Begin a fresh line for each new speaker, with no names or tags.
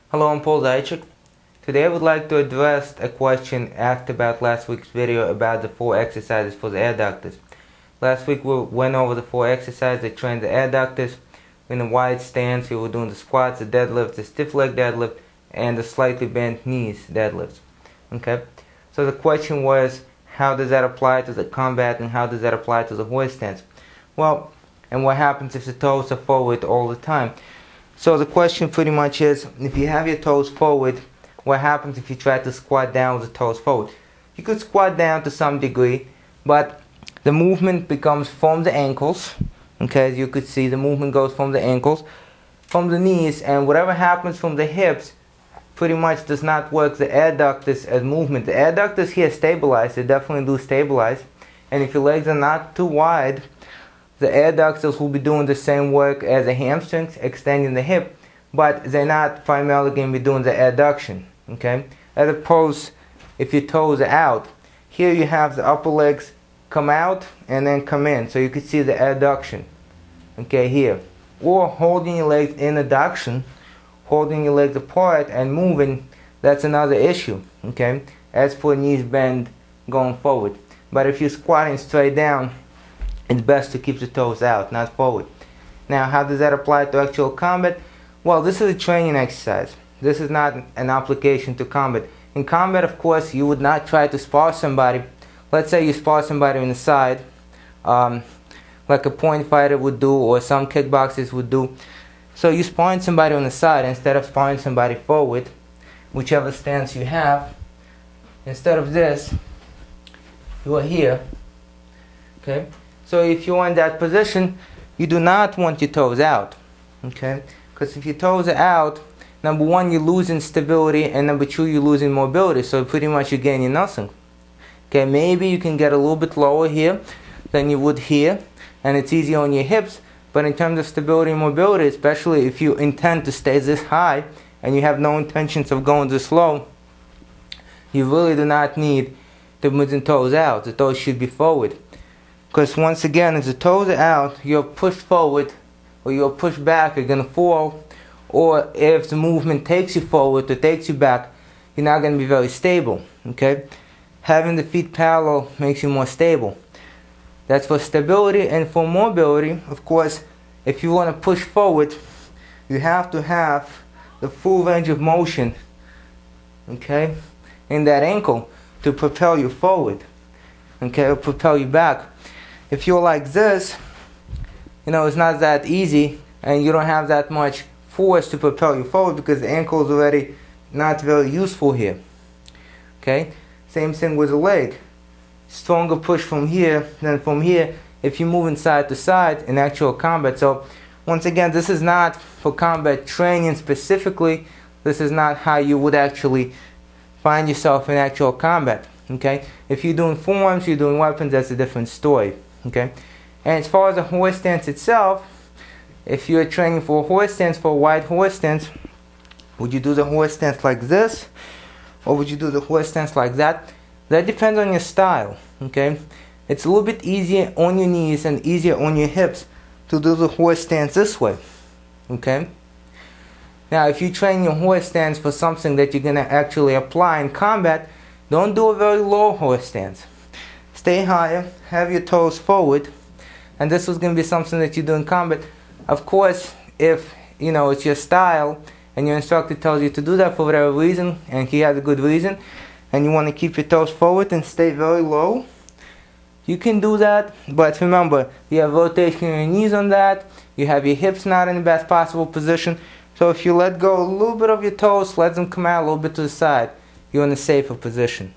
Hello, I'm Paul Zaychik. Today I would like to address a question asked about last week's video about the 4 exercises for the adductors. Last week we went over the 4 exercises that trained the adductors in a wide stance. We were doing the squats, the deadlift, the stiff leg deadlift, and the slightly bent knees deadlifts. Okay? So the question was, how does that apply to the combat and how does that apply to the horse stance? Well, and what happens if the toes are forward all the time? So the question pretty much is, if you have your toes forward, what happens if you try to squat down with the toes forward? You could squat down to some degree, but the movement becomes from the ankles. Okay, as you could see, the movement goes from the ankles, from the knees, and whatever happens from the hips pretty much does not work the adductors as movement. The adductors here stabilize, they definitely do stabilize, and if your legs are not too wide, the adductors will be doing the same work as the hamstrings, extending the hip, but they're not primarily going to be doing the adduction, okay? As opposed, if your toes are out, here you have the upper legs come out and then come in, so you can see the adduction, okay, here. Or holding your legs in adduction, holding your legs apart and moving, that's another issue, okay? As for knees bend going forward. But if you're squatting straight down, it's best to keep the toes out, not forward. Now, how does that apply to actual combat? Well, this is a training exercise. This is not an application to combat. In combat, of course, you would not try to spar somebody. Let's say you spar somebody on the side, like a point fighter would do or some kickboxers would do. So you sparring somebody on the side instead of sparring somebody forward, whichever stance you have. Instead of this, you are here, okay? So if you're in that position, you do not want your toes out, okay? Because if your toes are out, number one, you're losing stability, and number two, you're losing mobility, so pretty much you're gaining nothing. Okay, maybe you can get a little bit lower here than you would here, and it's easier on your hips, but in terms of stability and mobility, especially if you intend to stay this high, and you have no intentions of going this low, you really do not need to move the toes out. The toes should be forward. Because once again, if the toes are out, you're pushed forward or you're pushed back, you're going to fall. Or if the movement takes you forward or takes you back, you're not going to be very stable. Okay? Having the feet parallel makes you more stable. That's for stability. And for mobility, of course, if you want to push forward, you have to have the full range of motion, okay, in that ankle to propel you forward, okay, or propel you back. If you're like this, you know, it's not that easy and you don't have that much force to propel you forward because the ankle is already not very useful here. Okay? Same thing with the leg. Stronger push from here than from here if you're moving side to side in actual combat. So once again, this is not for combat training specifically. This is not how you would actually find yourself in actual combat. Okay? If you're doing forms, you're doing weapons, that's a different story. Okay, and as far as the horse stance itself, if you're training for a horse stance, for a wide horse stance, would you do the horse stance like this, or would you do the horse stance like that? That depends on your style. Okay, it's a little bit easier on your knees and easier on your hips to do the horse stance this way. Okay. Now, if you train your horse stance for something that you're gonna actually apply in combat, don't do a very low horse stance. Stay higher, have your toes forward, and this is going to be something that you do in combat. Of course, if you know it's your style and your instructor tells you to do that for whatever reason, and he has a good reason, and you want to keep your toes forward and stay very low, you can do that. But remember, you have rotation in your knees on that, you have your hips not in the best possible position, so if you let go a little bit of your toes, let them come out a little bit to the side, you're in a safer position.